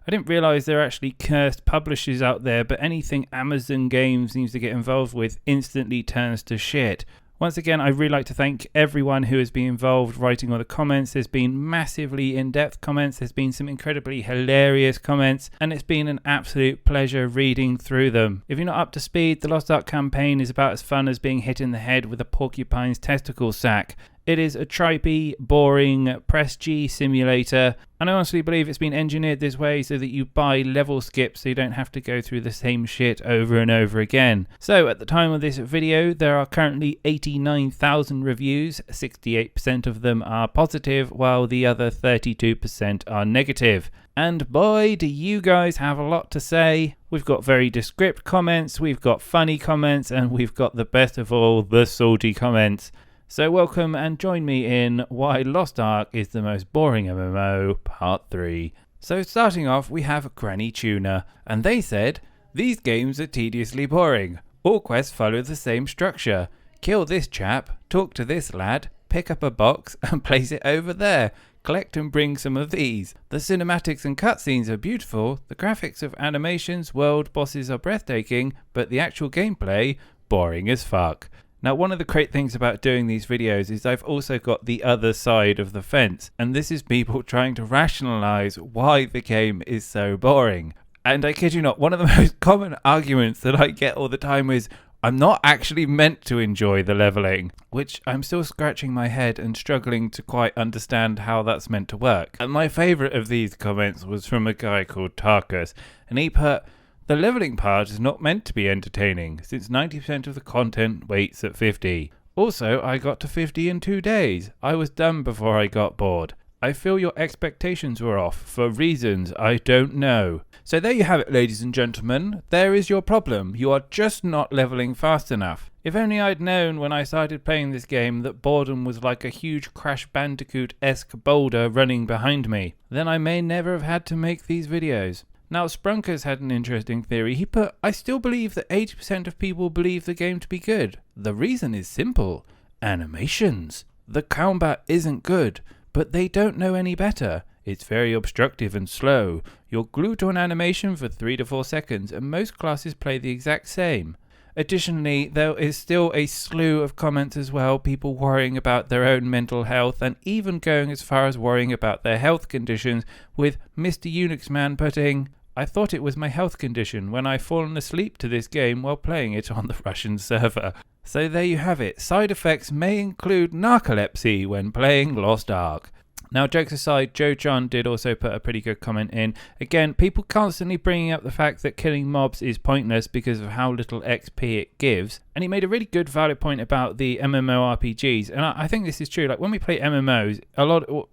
I didn't realise there are actually cursed publishers out there, but anything Amazon Games seems to get involved with instantly turns to shit. Once again, I'd really like to thank everyone who has been involved writing all the comments. There's been massively in-depth comments, there's been some incredibly hilarious comments, and it's been an absolute pleasure reading through them. If you're not up to speed, the Lost Ark campaign is about as fun as being hit in the head with a porcupine's testicle sack. It is a tripey, boring, press G simulator, and I honestly believe it's been engineered this way so that you buy level skips so you don't have to go through the same shit over and over again. So at the time of this video, there are currently 89,000 reviews, 68% of them are positive, while the other 32% are negative. And boy, do you guys have a lot to say. We've got very descriptive comments, we've got funny comments, and we've got the best of all, the salty comments. So welcome and join me in Why Lost Ark is the Most Boring MMO, Part 3. So starting off, we have Granny Tuna, and they said, "These games are tediously boring. All quests follow the same structure. Kill this chap, talk to this lad, pick up a box and place it over there. Collect and bring some of these. The cinematics and cutscenes are beautiful, the graphics of animations, world bosses are breathtaking, but the actual gameplay, boring as fuck." Now, one of the great things about doing these videos is I've also got the other side of the fence, and this is people trying to rationalize why the game is so boring. And I kid you not, one of the most common arguments that I get all the time is, I'm not actually meant to enjoy the leveling, which I'm still scratching my head and struggling to quite understand how that's meant to work. And my favourite of these comments was from a guy called Tarkus, and he put, "The leveling part is not meant to be entertaining, since 90% of the content waits at 50. Also, I got to 50 in 2 days. I was done before I got bored. I feel your expectations were off, for reasons I don't know." So there you have it, ladies and gentlemen. There is your problem. You are just not leveling fast enough. If only I'd known when I started playing this game that boredom was like a huge Crash Bandicoot-esque boulder running behind me, then I may never have had to make these videos. Now, Sprunkers had an interesting theory. He put, "I still believe that 80% of people believe the game to be good. The reason is simple. Animations. The combat isn't good, but they don't know any better. It's very obstructive and slow. You're glued to an animation for 3 to 4 seconds, and most classes play the exact same." Additionally, there is still a slew of comments as well, people worrying about their own mental health and even going as far as worrying about their health conditions, with Mr. Unix Man putting, "I thought it was my health condition when I've fallen asleep to this game while playing it on the Russian server." So there you have it. Side effects may include narcolepsy when playing Lost Ark. Now, jokes aside, Joe John did also put a pretty good comment in. Again, people constantly bringing up the fact that killing mobs is pointless because of how little XP it gives. And he made a really good valid point about the MMORPGs. And I think this is true. Like, when we play MMOs,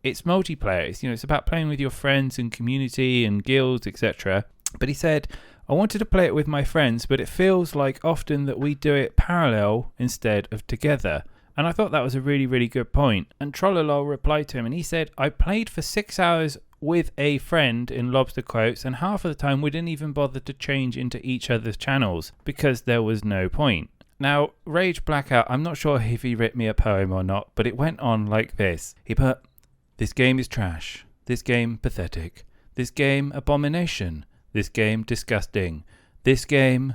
it's multiplayer. It's about playing with your friends and community and guilds, etc. But he said, "I wanted to play it with my friends, but it feels like often that we do it parallel instead of together." And I thought that was a really, really good point. And Trollolol replied to him and he said, "I played for 6 hours with a friend in lobster quotes, and half of the time we didn't even bother to change into each other's channels because there was no point." Now, Rage Blackout, I'm not sure if he wrote me a poem or not, but it went on like this. He put, "This game is trash. This game pathetic. This game abomination. This game disgusting. This game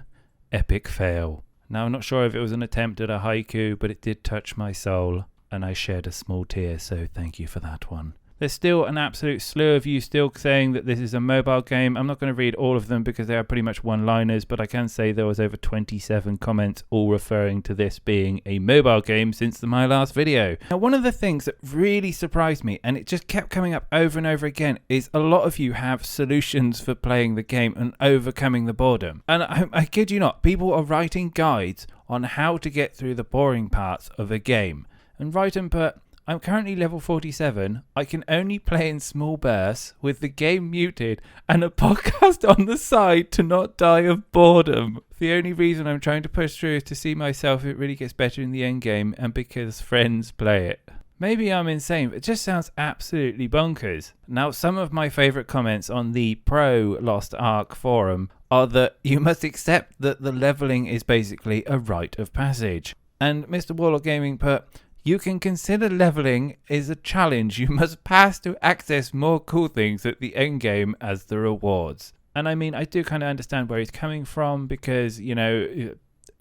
epic fail." Now, I'm not sure if it was an attempt at a haiku, but it did touch my soul, and I shed a small tear, so thank you for that one. There's still an absolute slew of you still saying that this is a mobile game. I'm not going to read all of them because they are pretty much one-liners, but I can say there was over 27 comments all referring to this being a mobile game since my last video. Now, one of the things that really surprised me, and it just kept coming up over and over again, is a lot of you have solutions for playing the game and overcoming the boredom. And I kid you not, people are writing guides on how to get through the boring parts of a game. And write and put, "I'm currently level 47. I can only play in small bursts with the game muted and a podcast on the side to not die of boredom. The only reason I'm trying to push through is to see myself if it really gets better in the end game and because friends play it." Maybe I'm insane, but it just sounds absolutely bonkers. Now, some of my favourite comments on the pro Lost Ark forum are that you must accept that the levelling is basically a rite of passage. And Mr. Warlock Gaming put, You can consider leveling is a challenge you must pass to access more cool things at the end game as the rewards. And I mean, I do kind of understand where he's coming from because, you know,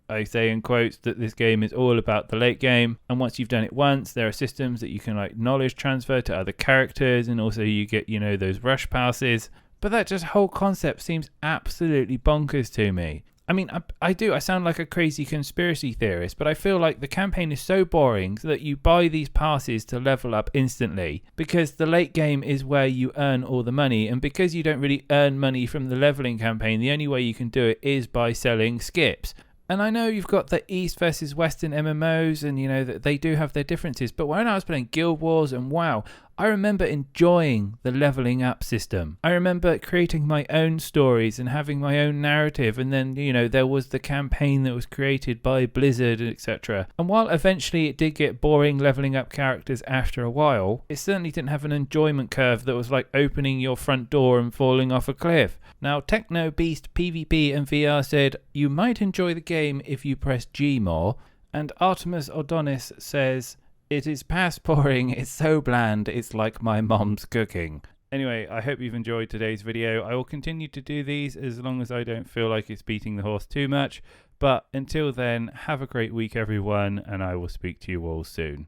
I say in quotes that this game is all about the late game, and once you've done it once, there are systems that you can like knowledge transfer to other characters, and also you get, you know, those rush passes. But that just whole concept seems absolutely bonkers to me. I mean, I sound like a crazy conspiracy theorist, but I feel like the campaign is so boring that you buy these passes to level up instantly because the late game is where you earn all the money, and because you don't really earn money from the leveling campaign, the only way you can do it is by selling skips. And I know you've got the East versus Western MMOs, and you know that they do have their differences, but when I was playing Guild Wars and WoW, I remember enjoying the leveling up system. I remember creating my own stories and having my own narrative, and then, you know, there was the campaign that was created by Blizzard, etc. And while eventually it did get boring leveling up characters after a while, it certainly didn't have an enjoyment curve that was like opening your front door and falling off a cliff. Now, Techno Beast PvP and VR said, you might enjoy the game if you press G more, and Artemis Odonis says, it is past boring, it's so bland, it's like my mom's cooking. Anyway, I hope you've enjoyed today's video. I will continue to do these as long as I don't feel like it's beating the horse too much. But until then, have a great week everyone, and I will speak to you all soon.